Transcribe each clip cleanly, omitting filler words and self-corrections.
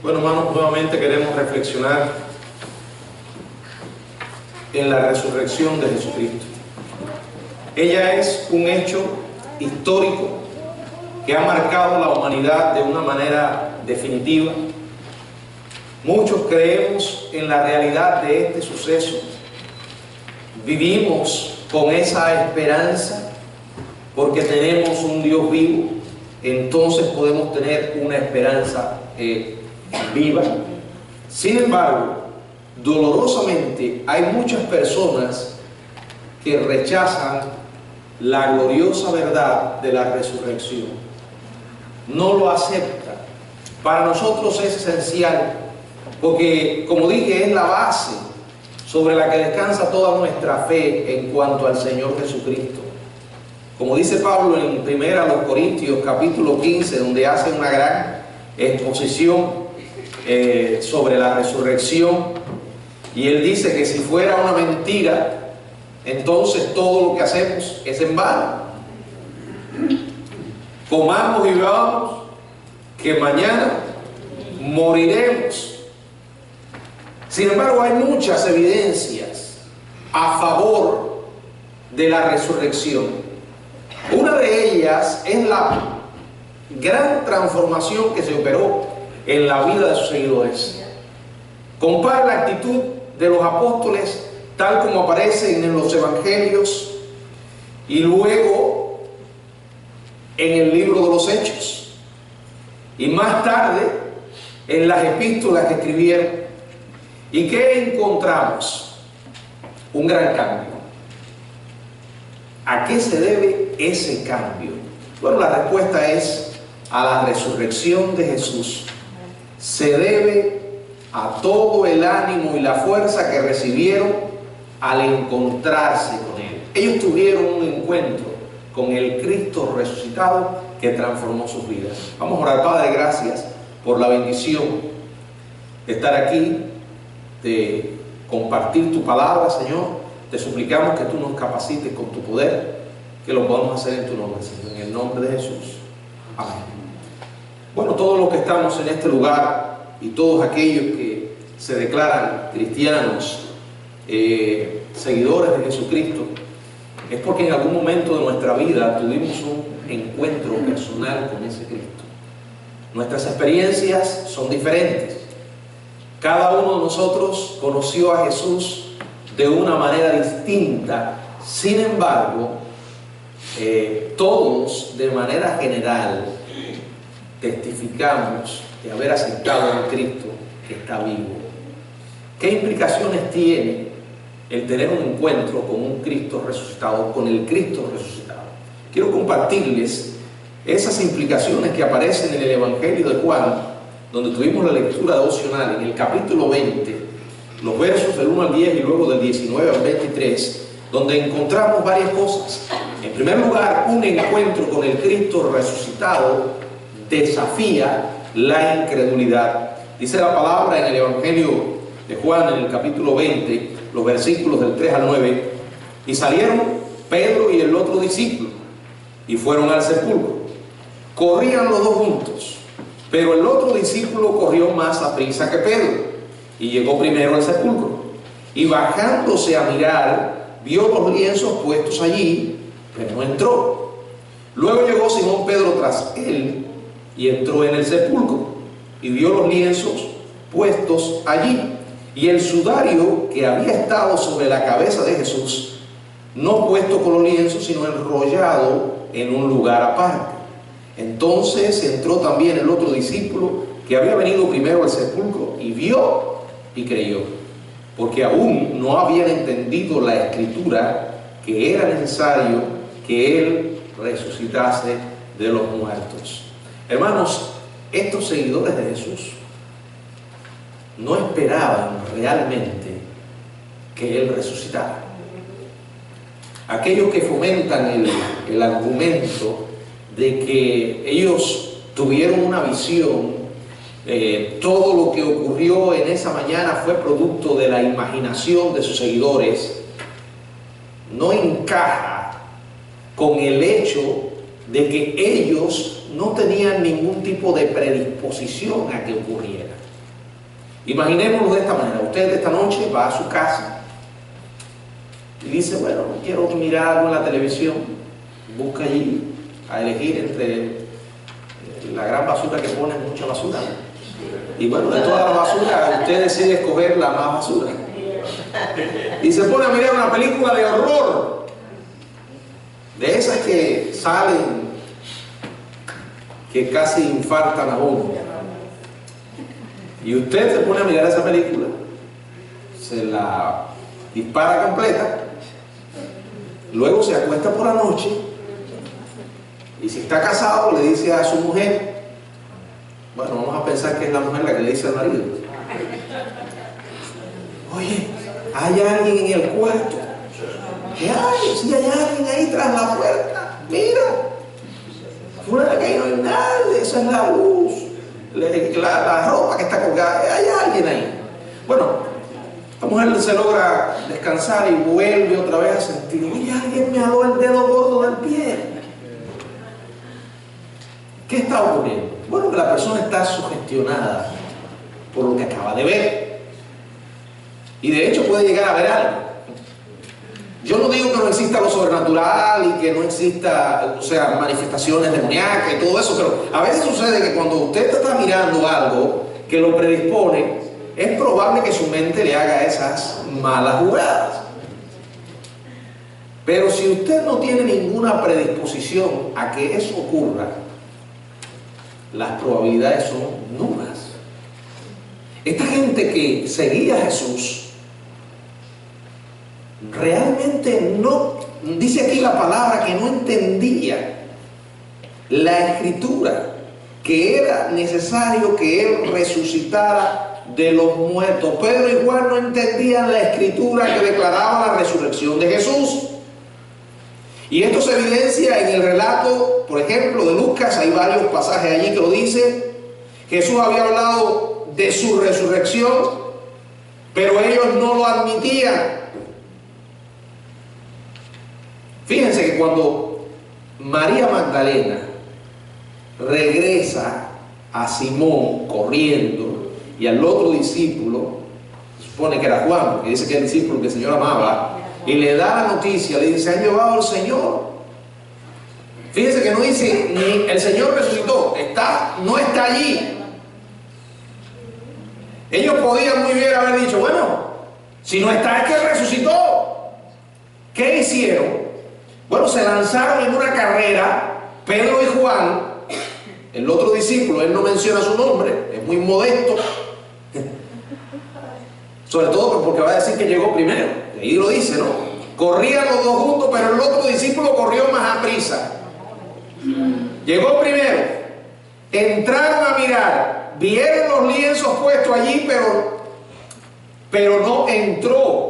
Bueno, hermanos, nuevamente queremos reflexionar en la resurrección de Jesucristo. Ella es un hecho histórico que ha marcado la humanidad de una manera definitiva. Muchos creemos en la realidad de este suceso. Vivimos con esa esperanza porque tenemos un Dios vivo. Entonces podemos tener una esperanza viva. Sin embargo, dolorosamente hay muchas personas que rechazan la gloriosa verdad de la resurrección. No lo aceptan. Para nosotros es esencial porque, como dije, es la base sobre la que descansa toda nuestra fe en cuanto al Señor Jesucristo. Como dice Pablo en 1 Corintios capítulo 15, donde hace una gran exposición sobre la resurrección, y él dice que si fuera una mentira, entonces todo lo que hacemos es en vano. Comamos y bebamos, que mañana moriremos. Sin embargo, hay muchas evidencias a favor de la resurrección. Una de ellas es la gran transformación que se operó en la vida de sus seguidores. Compara la actitud de los apóstoles tal como aparece en los evangelios y luego en el libro de los Hechos y más tarde en las epístolas que escribieron. ¿Y qué encontramos? Un gran cambio. ¿A qué se debe ese cambio? Bueno, la respuesta es a la resurrección de Jesús. Se debe a todo el ánimo y la fuerza que recibieron al encontrarse con Él. Ellos tuvieron un encuentro con el Cristo resucitado que transformó sus vidas. Vamos a orar. Padre, gracias por la bendición de estar aquí, de compartir tu palabra, Señor. Te suplicamos que tú nos capacites con tu poder, que lo podamos hacer en tu nombre, Señor, en el nombre de Jesús. Amén. Bueno, todos los que estamos en este lugar y todos aquellos que se declaran cristianos, seguidores de Jesucristo, es porque en algún momento de nuestra vida tuvimos un encuentro personal con ese Cristo. Nuestras experiencias son diferentes. Cada uno de nosotros conoció a Jesús de una manera distinta. Sin embargo, todos de manera general testificamos de haber aceptado a un Cristo que está vivo. ¿Qué implicaciones tiene el tener un encuentro con un Cristo resucitado, con el Cristo resucitado? Quiero compartirles esas implicaciones que aparecen en el Evangelio de Juan, donde tuvimos la lectura devocional en el capítulo 20, los versos del 1 al 10 y luego del 19 al 23, donde encontramos varias cosas. En primer lugar, un encuentro con el Cristo resucitado desafía la incredulidad. Dice la palabra en el Evangelio de Juan, en el capítulo 20, los versículos del 3 al 9, y salieron Pedro y el otro discípulo, y fueron al sepulcro. Corrían los dos juntos, pero el otro discípulo corrió más aprisa que Pedro, y llegó primero al sepulcro, y bajándose a mirar, vio los lienzos puestos allí, pero no entró. Luego llegó Simón Pedro tras él, y entró en el sepulcro, y vio los lienzos puestos allí, y el sudario que había estado sobre la cabeza de Jesús, no puesto con los lienzos, sino enrollado en un lugar aparte. Entonces entró también el otro discípulo que había venido primero al sepulcro, y vio y creyó, porque aún no habían entendido la escritura que era necesario que Él resucitase de los muertos. Hermanos, estos seguidores de Jesús no esperaban realmente que Él resucitara. Aquellos que fomentan el argumento de que ellos tuvieron una visión, todo lo que ocurrió en esa mañana fue producto de la imaginación de sus seguidores, no encaja con el hecho de que ellos no tenían ningún tipo de predisposición a que ocurriera. Imaginémoslo de esta manera. Usted esta noche va a su casa y dice, bueno, quiero mirar algo en la televisión. Busca allí a elegir entre la gran basura que ponen, mucha basura. Y bueno, de toda la basura usted decide escoger la más basura. Y se pone a mirar una película de horror, de esas que salen, que casi infartan a uno. Y usted se pone a mirar esa película, se la dispara completa, luego se acuesta por la noche y si está casado le dice a su mujer, bueno, vamos a pensar que es la mujer la que le dice al marido, oye, ¿hay alguien en el cuarto? ¿Qué hay? Si hay alguien ahí tras la puerta, mira, fuera que ahí no hay nadie, esa es la luz, la ropa que está colgada, hay alguien ahí. Bueno, la mujer se logra descansar y vuelve otra vez a sentir, oye, alguien me aló el dedo gordo del pie. ¿Qué está ocurriendo? Bueno, que la persona está sugestionada por lo que acaba de ver. Y de hecho puede llegar a ver algo. Yo no digo que no exista lo sobrenatural y que no exista, o sea, manifestaciones demoníacas y todo eso, pero a veces sucede que cuando usted está mirando algo que lo predispone, es probable que su mente le haga esas malas jugadas. Pero si usted no tiene ninguna predisposición a que eso ocurra, las probabilidades son nulas. Esta gente que seguía a Jesús realmente no, dice aquí la palabra, que no entendía la escritura, que era necesario que Él resucitara de los muertos. Pedro y Juan no entendían la escritura que declaraba la resurrección de Jesús. Y esto se evidencia en el relato, por ejemplo, de Lucas. Hay varios pasajes allí que lo dicen. Jesús había hablado de su resurrección, pero ellos no lo admitían. Fíjense que cuando María Magdalena regresa a Simón corriendo y al otro discípulo, se supone que era Juan, porque dice que es el discípulo que el Señor amaba, y le da la noticia, le dice, han llevado al Señor. Fíjense que no dice ni el Señor resucitó, no está allí. Ellos podían muy bien haber dicho, bueno, si no está es que Él resucitó. ¿Qué hicieron? Bueno, se lanzaron en una carrera, Pedro y Juan, el otro discípulo, él no menciona su nombre, es muy modesto, sobre todo porque va a decir que llegó primero, y ahí lo dice, ¿no? Corrían los dos juntos, pero el otro discípulo corrió más a prisa. Llegó primero, entraron a mirar, vieron los lienzos puestos allí, pero no entró.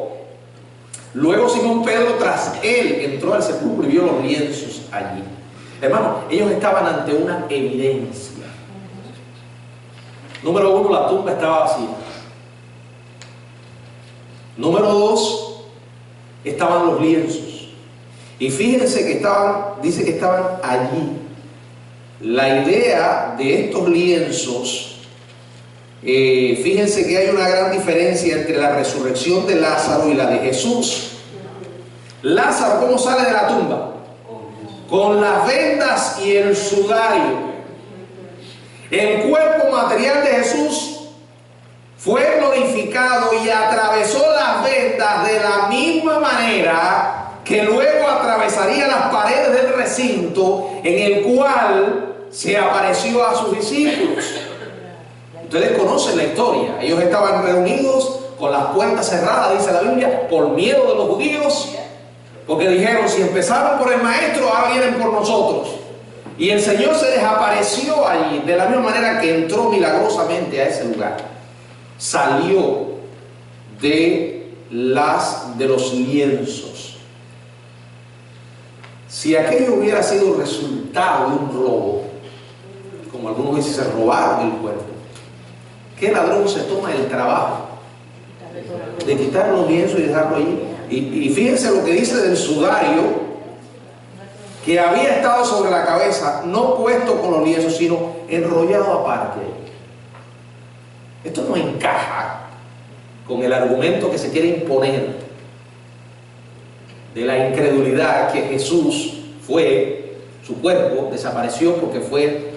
Luego Simón Pedro tras él entró al sepulcro y vio los lienzos allí. Hermano, ellos estaban ante una evidencia. Número uno, la tumba estaba vacía. Número dos, estaban los lienzos. Y fíjense que dice que estaban allí. La idea de estos lienzos, fíjense que hay una gran diferencia entre la resurrección de Lázaro y la de Jesús. Lázaro, ¿cómo sale de la tumba? Con las vendas y el sudario. El cuerpo material de Jesús fue glorificado y atravesó las vendas de la misma manera que luego atravesaría las paredes del recinto en el cual se apareció a sus discípulos. Ustedes conocen la historia. Ellos estaban reunidos con las puertas cerradas, dice la Biblia, por miedo de los judíos, porque dijeron, si empezaron por el maestro, ahora vienen por nosotros. Y el Señor se desapareció allí, de la misma manera que entró milagrosamente a ese lugar. Salió de los lienzos. Si aquello hubiera sido resultado de un robo, como algunos dicen, se robaron el cuerpo, ¿qué ladrón se toma el trabajo de quitar los lienzos y dejarlo allí? Y fíjense lo que dice del sudario, que había estado sobre la cabeza, no puesto con los lienzos, sino enrollado aparte. Esto no encaja con el argumento que se quiere imponer de la incredulidad que Jesús su cuerpo desapareció porque fue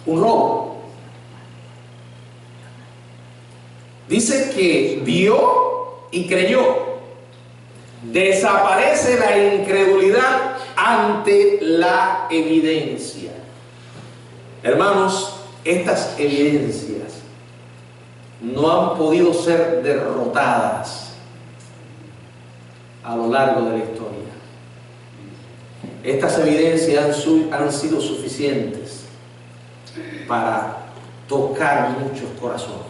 un robo. Dice que vio y creyó. Desaparece la incredulidad ante la evidencia. Hermanos, estas evidencias no han podido ser derrotadas a lo largo de la historia. Estas evidencias han sido suficientes para tocar muchos corazones.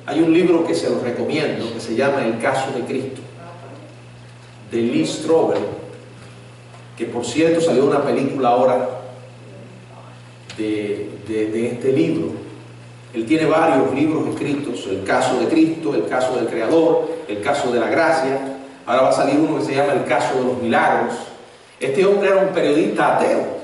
Hay un libro que se los recomiendo que se llama El caso de Cristo, de Lee Strobel, que por cierto salió una película ahora de este libro. Él tiene varios libros escritos: El caso de Cristo, El caso del Creador, El caso de la Gracia. Ahora va a salir uno que se llama El caso de los milagros. Este hombre era un periodista ateo,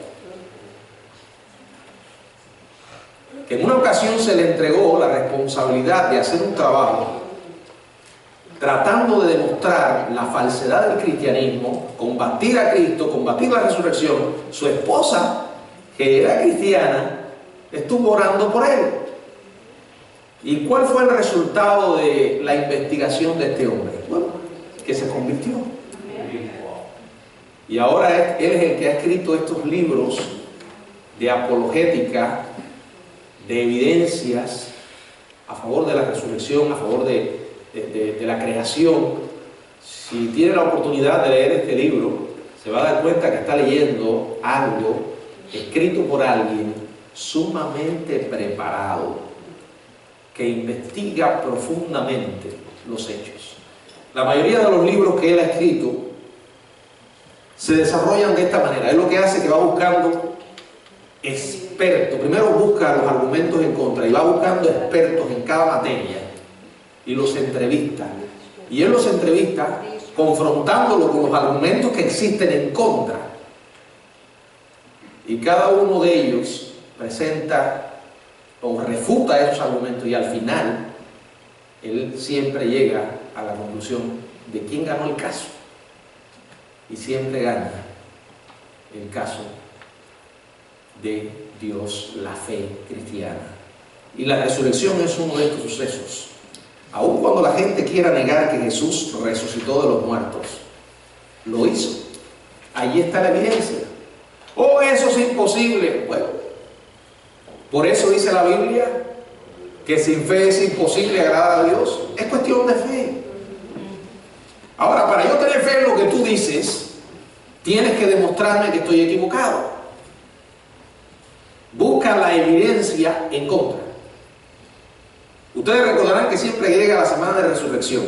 que en una ocasión se le entregó la responsabilidad de hacer un trabajo tratando de demostrar la falsedad del cristianismo, combatir a Cristo, combatir la resurrección. Su esposa, que era cristiana, estuvo orando por él. ¿Y cuál fue el resultado de la investigación de este hombre? Bueno, que se convirtió. Y ahora él es el que ha escrito estos libros de apologética, de evidencias a favor de la resurrección, a favor de la creación. Si tiene la oportunidad de leer este libro, se va a dar cuenta que está leyendo algo escrito por alguien sumamente preparado, que investiga profundamente los hechos. La mayoría de los libros que él ha escrito se desarrollan de esta manera. Él lo que hace es que va buscando expertos. Primero busca los argumentos en contra y va buscando expertos en cada materia y los entrevista. Y él los entrevista confrontándolo con los argumentos que existen en contra. Y cada uno de ellos presenta o refuta esos argumentos, y al final él siempre llega a la conclusión de quién ganó el caso. Y siempre gana el caso de Dios, la fe cristiana. Y la resurrección es uno de estos sucesos. Aun cuando la gente quiera negar que Jesús resucitó de los muertos, lo hizo. Allí está la evidencia. Oh, eso es imposible. Bueno, por eso dice la Biblia que sin fe es imposible agradar a Dios. Es cuestión de fe. Ahora, para yo tener fe en lo que tú dices, tienes que demostrarme que estoy equivocado. Busca la evidencia en contra. Ustedes recordarán que siempre llega la semana de resurrección.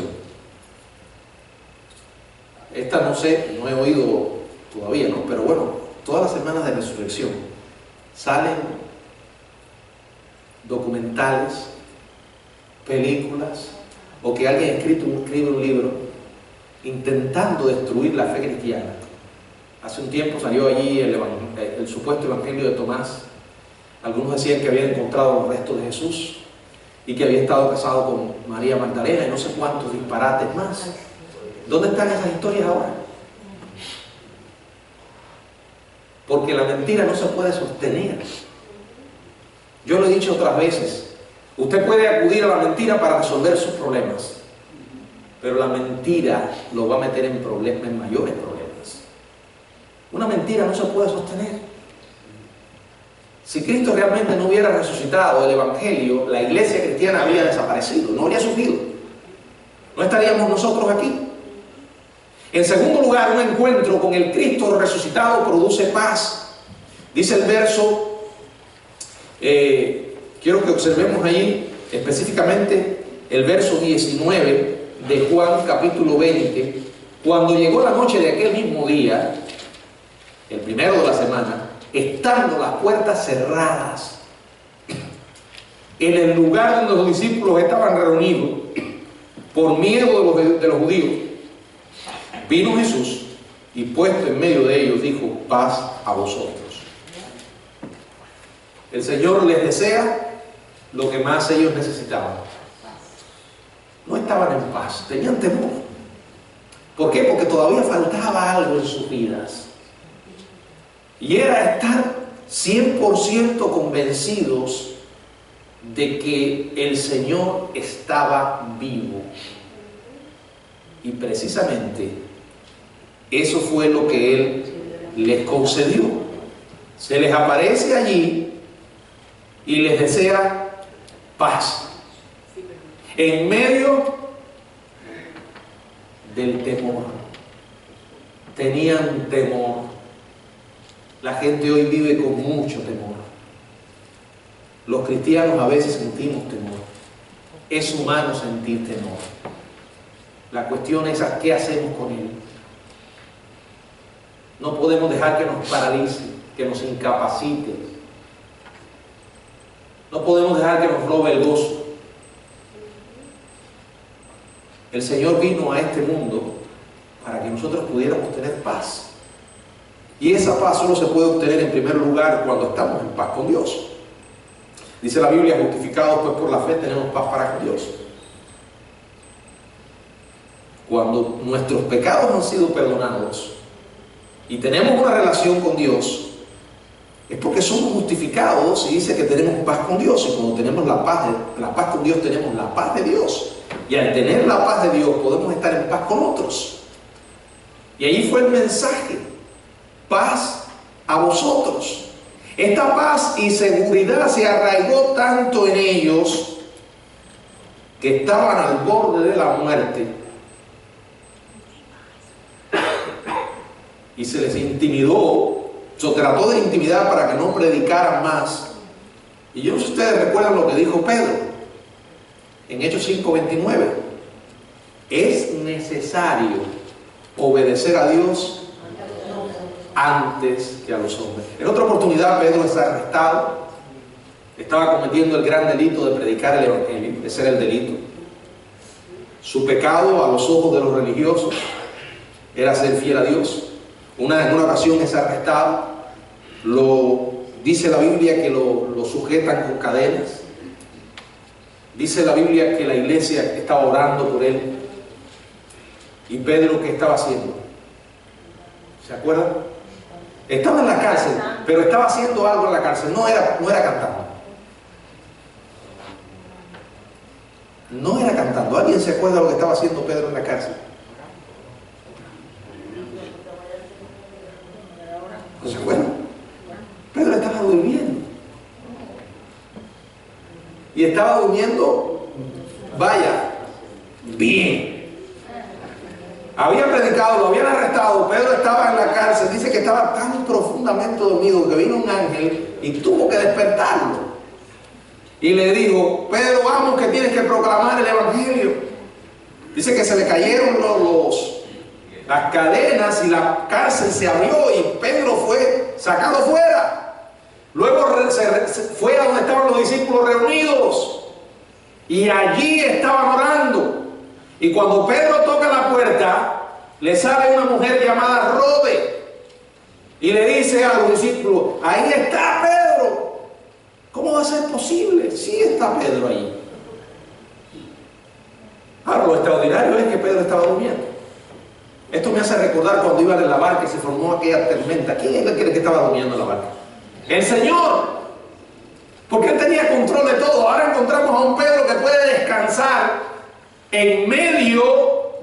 Esta no sé, no he oído todavía, ¿no? Pero bueno, todas las semanas de resurrección salen documentales, películas, o que alguien escribe un libro intentando destruir la fe cristiana. Hace un tiempo salió allí el supuesto evangelio de Tomás. Algunos decían que había encontrado los restos de Jesús y que había estado casado con María Magdalena y no sé cuántos disparates más. ¿Dónde están esas historias ahora? Porque la mentira no se puede sostener. Yo lo he dicho otras veces. Usted puede acudir a la mentira para resolver sus problemas, pero la mentira lo va a meter en mayores problemas. Una mentira no se puede sostener. Si Cristo realmente no hubiera resucitado, el Evangelio, la iglesia cristiana habría desaparecido, no habría surgido. No estaríamos nosotros aquí. En segundo lugar, un encuentro con el Cristo resucitado produce paz. Dice el verso, quiero que observemos ahí específicamente el verso 19 de Juan capítulo 20. Cuando llegó la noche de aquel mismo día, el primero de la semana, estando las puertas cerradas en el lugar donde los discípulos estaban reunidos por miedo de los judíos, vino Jesús y puesto en medio de ellos dijo: paz a vosotros. El Señor les desea lo que más ellos necesitaban. No estaban en paz, tenían temor. ¿Por qué? Porque todavía faltaba algo en sus vidas. Y era estar 100% convencidos de que el Señor estaba vivo. Y precisamente eso fue lo que Él les concedió. Se les aparece allí y les desea paz. En medio del temor. Tenían temor. La gente hoy vive con mucho temor. Los cristianos a veces sentimos temor. Es humano sentir temor. La cuestión es ¿qué hacemos con él? No podemos dejar que nos paralice, que nos incapacite. No podemos dejar que nos robe el gozo. El Señor vino a este mundo para que nosotros pudiéramos tener paz. Y esa paz solo se puede obtener en primer lugar cuando estamos en paz con Dios. Dice la Biblia, justificados pues por la fe tenemos paz para con Dios. Cuando nuestros pecados han sido perdonados y tenemos una relación con Dios, es porque somos justificados y dice que tenemos paz con Dios. Y cuando tenemos la paz con Dios, tenemos la paz de Dios. Y al tener la paz de Dios podemos estar en paz con otros. Y ahí fue el mensaje: paz a vosotros. Esta paz y seguridad se arraigó tanto en ellos que estaban al borde de la muerte y se les intimidó, se trató de intimidar para que no predicaran más. Y yo no sé si ustedes recuerdan lo que dijo Pedro en Hechos 5:29. Es necesario obedecer a Dios antes que a los hombres. En otra oportunidad Pedro es arrestado. Estaba cometiendo el gran delito de predicar el evangelio. Ese era el delito. Su pecado a los ojos de los religiosos era ser fiel a Dios. En una ocasión es arrestado. Dice la Biblia que lo sujetan con cadenas. Dice la Biblia que la iglesia estaba orando por él. ¿Y Pedro qué estaba haciendo? ¿Se acuerdan? Estaba en la cárcel, pero estaba haciendo algo en la cárcel. No era cantando. No era cantando. ¿Alguien se acuerda de lo que estaba haciendo Pedro en la cárcel? ¿No se acuerdan? Pedro estaba durmiendo. Y estaba durmiendo, vaya, bien. Había predicado, lo habían arrestado, Pedro estaba en la cárcel, dice que estaba tan profundamente dormido que vino un ángel y tuvo que despertarlo. Y le dijo: Pedro, vamos, que tienes que proclamar el evangelio. Dice que se le cayeron las cadenas y la cárcel se abrió y Pedro fue sacado fuera. Luego se fue a donde estaban los discípulos reunidos y allí estaban orando. Y cuando Pedro toca la puerta, le sale una mujer llamada Rode y le dice a los discípulos: ahí está Pedro. ¿Cómo va a ser posible? Sí está Pedro ahí. Ahora, lo extraordinario es que Pedro estaba durmiendo. Esto me hace recordar cuando iban en la barca y se formó aquella tormenta. ¿Quién es el que estaba durmiendo en la barca? El Señor. Porque Él tenía control de todo. Ahora encontramos a un Pedro que puede descansar en medio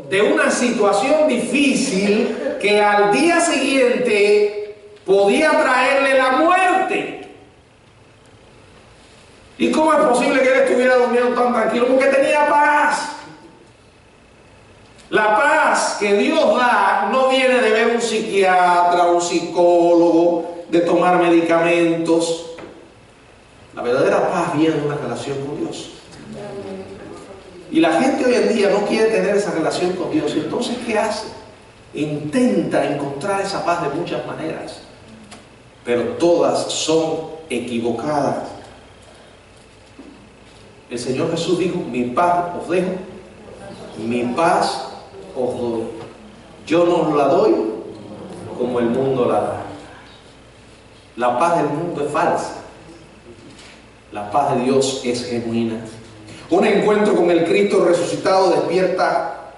de una situación difícil que al día siguiente podía traerle la muerte. ¿Y cómo es posible que él estuviera durmiendo tan tranquilo? Porque tenía paz. La paz que Dios da no viene de ver un psiquiatra, un psicólogo, de tomar medicamentos. La verdadera paz viene de una relación con Dios. Y la gente hoy en día no quiere tener esa relación con Dios. ¿Y entonces qué hace? Intenta encontrar esa paz de muchas maneras, pero todas son equivocadas. El Señor Jesús dijo: mi paz os dejo, mi paz os doy. Yo no os la doy como el mundo la da. La paz del mundo es falsa. La paz de Dios es genuina. Un encuentro con el Cristo resucitado despierta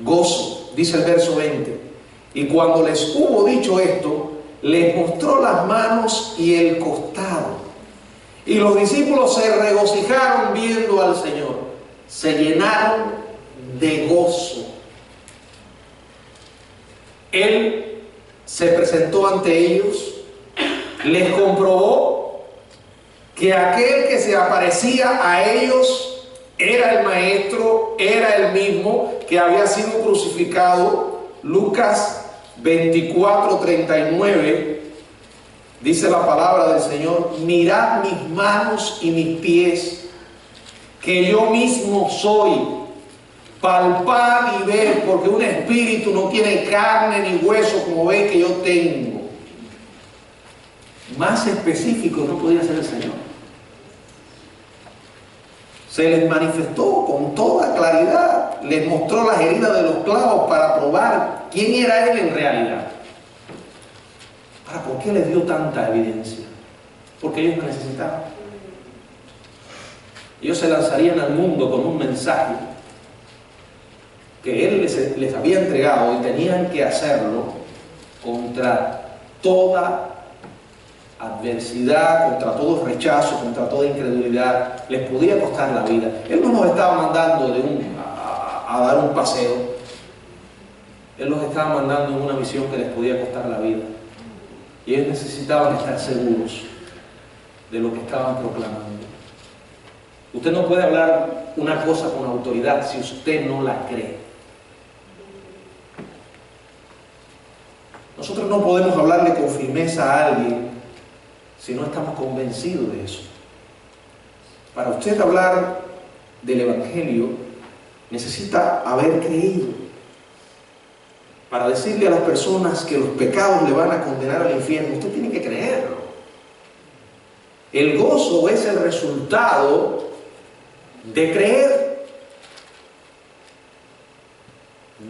gozo, dice el verso 20. Y cuando les hubo dicho esto, les mostró las manos y el costado. Y los discípulos se regocijaron viendo al Señor. Se llenaron de gozo. Él se presentó ante ellos, les comprobó que aquel que se aparecía a ellos era el Maestro, era el mismo que había sido crucificado. Lucas 24:39 dice la palabra del Señor: mirad mis manos y mis pies, que yo mismo soy. Palpad y ver, porque un espíritu no tiene carne ni hueso como veis que yo tengo. Más específico no podía ser el Señor. Se les manifestó con toda claridad, les mostró las heridas de los clavos para probar quién era Él en realidad. Ahora, ¿por qué les dio tanta evidencia? Porque ellos me necesitaban. Ellos se lanzarían al mundo con un mensaje que Él les había entregado y tenían que hacerlo contra toda adversidad, contra todo rechazo, contra toda incredulidad. Les podía costar la vida. Él no nos estaba mandando a dar un paseo. Él los estaba mandando en una misión que les podía costar la vida. Y ellos necesitaban estar seguros de lo que estaban proclamando. Usted no puede hablar una cosa con autoridad si usted no la cree. Nosotros no podemos hablarle con firmeza a alguien si no estamos convencidos de eso. Para usted hablar del Evangelio, necesita haber creído. Para decirle a las personas que los pecados le van a condenar al infierno, usted tiene que creerlo. El gozo es el resultado de creer,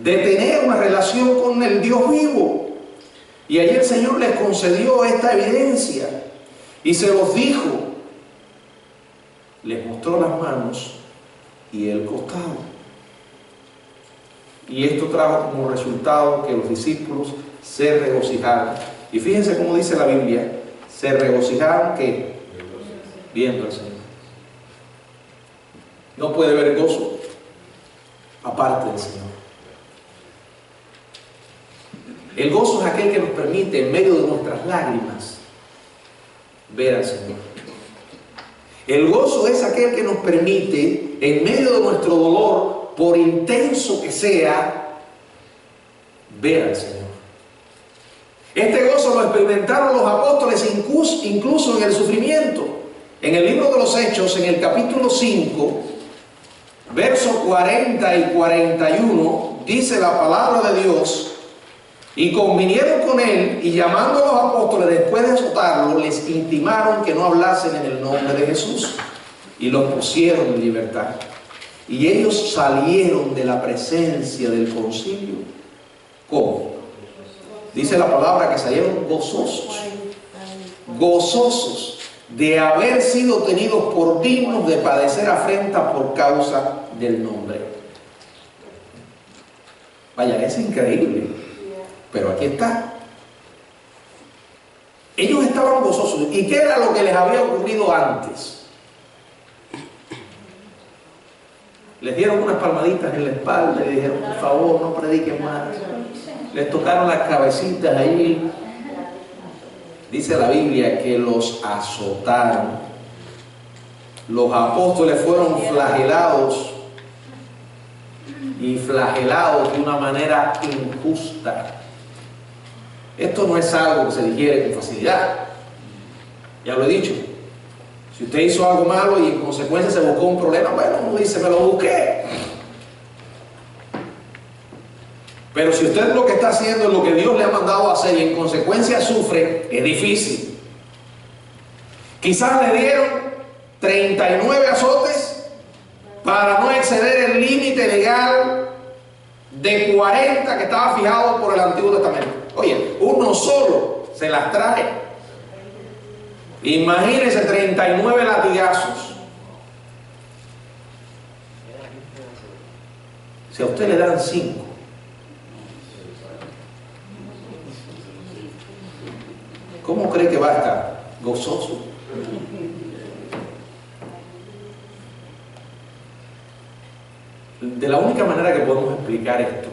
de tener una relación con el Dios vivo. Y allí el Señor les concedió esta evidencia y se los dijo. Les mostró las manos y el costado. Y esto trajo como resultado que los discípulos se regocijaron. Y fíjense cómo dice la Biblia: se regocijaron ¿qué? Viendo al Señor. No puede haber gozo aparte del Señor. El gozo es aquel que nos permite, en medio de nuestras lágrimas, ver al Señor. El gozo es aquel que nos permite, en medio de nuestro dolor, por intenso que sea, ver al Señor. Este gozo lo experimentaron los apóstoles incluso en el sufrimiento. En el libro de los Hechos, en el capítulo 5, versos 40 y 41, dice la palabra de Dios: y convinieron con él, y llamando a los apóstoles después de azotarlos, les intimaron que no hablasen en el nombre de Jesús, y los pusieron en libertad. Y ellos salieron de la presencia del concilio. ¿Cómo? Dice la palabra que salieron gozosos. Gozosos de haber sido tenidos por dignos de padecer afrenta por causa del nombre. Vaya, es increíble. Pero aquí está. Ellos estaban gozosos. ¿Y qué era lo que les había ocurrido antes? Les dieron unas palmaditas en la espalda y dijeron: por favor, no prediquen más. Les tocaron las cabecitas ahí. Dice la Biblia que los azotaron. Los apóstoles fueron flagelados, y flagelados de una manera injusta. Esto no es algo que se digiere con facilidad. Ya lo he dicho. Si usted hizo algo malo y en consecuencia se buscó un problema, bueno, uno dice: me lo busqué. Pero si usted lo que está haciendo es lo que Dios le ha mandado a hacer y en consecuencia sufre, es difícil. Quizás le dieron 39 azotes para no exceder el límite legal de 40 que estaba fijado por el Antiguo Testamento. Oye, uno solo se las trae. Imagínense 39 latigazos. Si a usted le dan 5, ¿cómo cree que va a estar? Gozoso. De la única manera que podemos explicar esto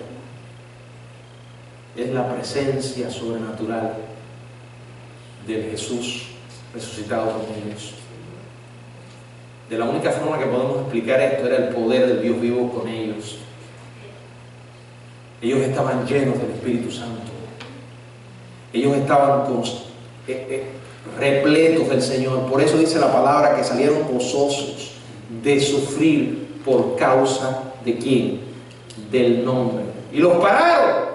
es la presencia sobrenatural del Jesús resucitado con ellos. De la única forma que podemos explicar esto era el poder del Dios vivo con ellos. Ellos estaban llenos del Espíritu Santo. Ellos estaban repletos del Señor. Por eso dice la palabra que salieron gozosos de sufrir por causa de ¿quién? Del nombre. Y los pararon.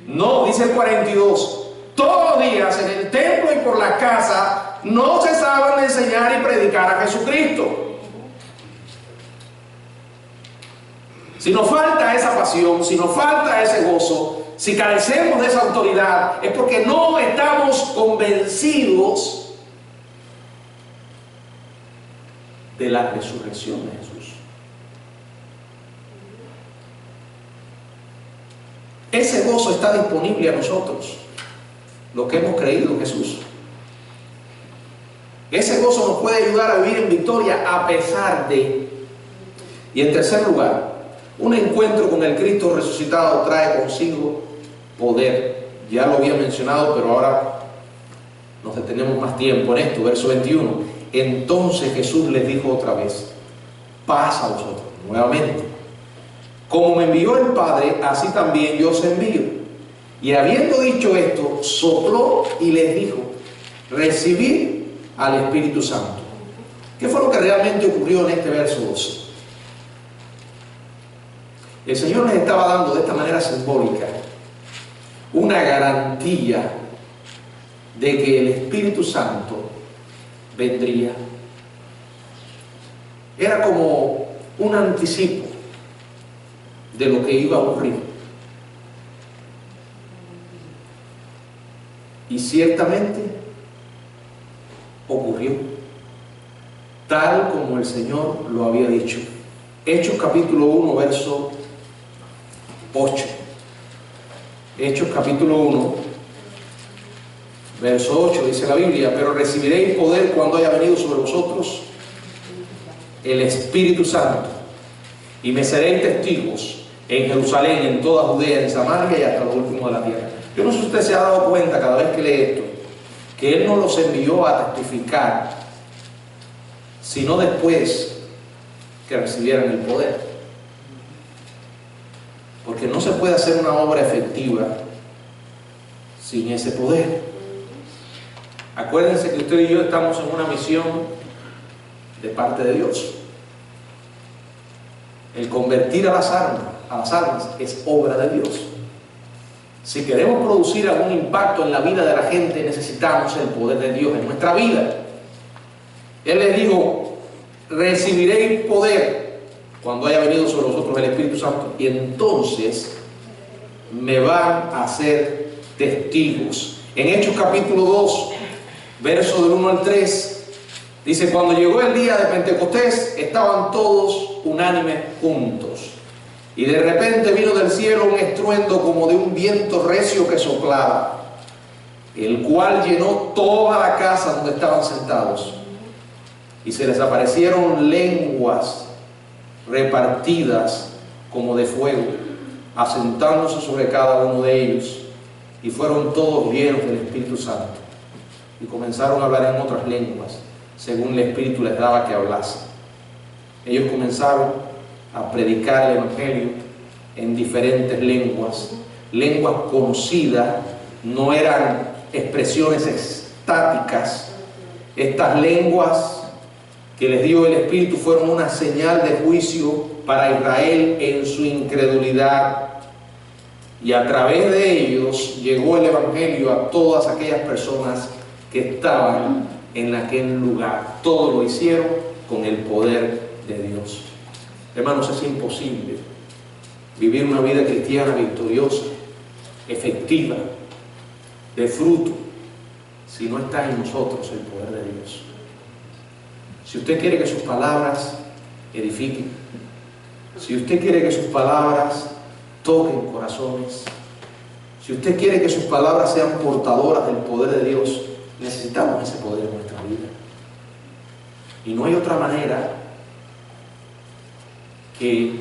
No, dice el 42. Todos los días en el templo y por la casa no cesaban de enseñar y predicar a Jesucristo. Si nos falta esa pasión, si nos falta ese gozo, si carecemos de esa autoridad, es porque no estamos convencidos de la resurrección de Jesús. Ese gozo está disponible a nosotros, los que hemos creído en Jesús. Ese gozo nos puede ayudar a vivir en victoria a pesar de. Y en tercer lugar, un encuentro con el Cristo resucitado trae consigo poder. Ya lo había mencionado, pero ahora nos detenemos más tiempo en esto. Verso 21. Entonces Jesús les dijo otra vez: paz a vosotros. Nuevamente: como me envió el Padre, así también yo os envío. Y habiendo dicho esto, sopló y les dijo: recibid al Espíritu Santo. ¿Qué fue lo que realmente ocurrió en este verso 12? El Señor les estaba dando de esta manera simbólica una garantía de que el Espíritu Santo vendría. Era como un anticipo de lo que iba a ocurrir. Y ciertamente ocurrió, tal como el Señor lo había dicho. Hechos capítulo 1, verso 8. Hechos capítulo 1, verso 8, dice la Biblia: pero recibiréis poder cuando haya venido sobre vosotros el Espíritu Santo, y me seréis testigos en Jerusalén, en toda Judea, en Samaria y hasta lo último de la tierra. Yo no sé si usted se ha dado cuenta cada vez que lee esto, que Él no los envió a testificar, sino después que recibieran el poder. Porque no se puede hacer una obra efectiva sin ese poder. Acuérdense que usted y yo estamos en una misión de parte de Dios. El convertir a las almas es obra de Dios. Si queremos producir algún impacto en la vida de la gente, necesitamos el poder de Dios en nuestra vida. Él les dijo: recibiréis poder cuando haya venido sobre vosotros el Espíritu Santo, y entonces me van a ser testigos. En Hechos capítulo 2, verso del 1 al 3, dice: cuando llegó el día de Pentecostés, estaban todos unánimes juntos, y de repente vino del cielo un estruendo como de un viento recio que soplaba, el cual llenó toda la casa donde estaban sentados, y se les aparecieron lenguas repartidas como de fuego, asentándose sobre cada uno de ellos, y fueron todos llenos del Espíritu Santo, y comenzaron a hablar en otras lenguas, según el Espíritu les daba que hablasen. Ellos comenzaron a predicar el Evangelio en diferentes lenguas, lenguas conocidas, no eran expresiones estáticas. Estas lenguas que les dio el Espíritu fueron una señal de juicio para Israel en su incredulidad, y a través de ellos llegó el Evangelio a todas aquellas personas que estaban en aquel lugar. Todo lo hicieron con el poder de Dios. Hermanos, es imposible vivir una vida cristiana victoriosa, efectiva, de fruto, si no está en nosotros el poder de Dios. Si usted quiere que sus palabras edifiquen, si usted quiere que sus palabras toquen corazones, si usted quiere que sus palabras sean portadoras del poder de Dios, necesitamos ese poder en nuestra vida. Y no hay otra manera que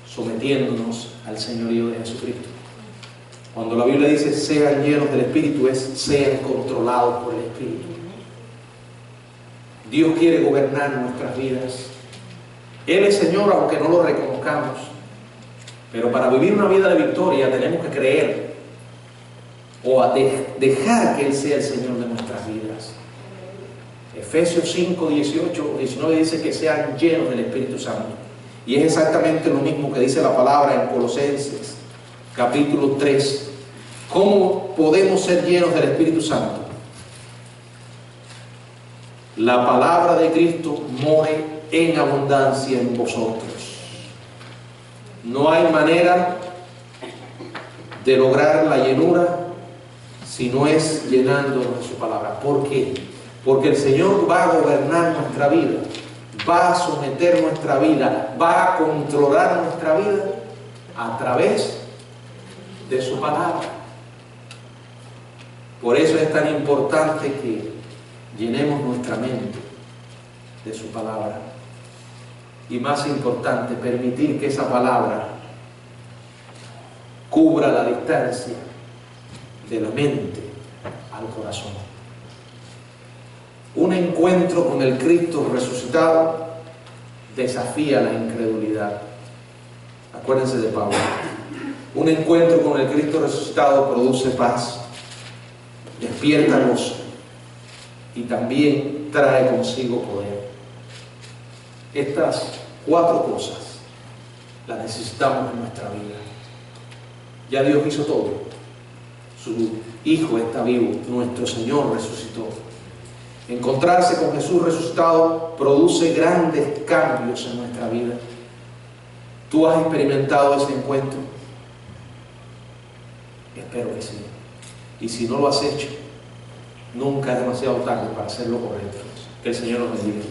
sometiéndonos al señorío de Jesucristo. Cuando la Biblia dice sean llenos del Espíritu, es sean controlados por el Espíritu. Dios quiere gobernar nuestras vidas. Él es Señor aunque no lo reconozcamos. Pero para vivir una vida de victoria tenemos que creer o dejar que Él sea el Señor de nuestras vidas. Efesios 5, 18, 19 dice que sean llenos del Espíritu Santo. Y es exactamente lo mismo que dice la palabra en Colosenses, capítulo 3. ¿Cómo podemos ser llenos del Espíritu Santo? La palabra de Cristo more en abundancia en vosotros. No hay manera de lograr la llenura si no es llenándonos de su palabra. ¿Por qué? Porque el Señor va a gobernar nuestra vida, va a someter nuestra vida, va a controlar nuestra vida a través de su palabra. Por eso es tan importante que llenemos nuestra mente de su palabra. Y más importante, permitir que esa palabra cubra la distancia de la mente al corazón. Un encuentro con el Cristo resucitado desafía la incredulidad. Acuérdense de Pablo. Un encuentro con el Cristo resucitado produce paz, despierta gozo y también trae consigo poder. Estas 4 cosas las necesitamos en nuestra vida. Ya Dios hizo todo. Su Hijo está vivo, nuestro Señor resucitó. Encontrarse con Jesús resucitado produce grandes cambios en nuestra vida. ¿Tú has experimentado ese encuentro? Espero que sí. Y si no lo has hecho, nunca es demasiado tarde para hacer lo correcto. Que el Señor nos bendiga.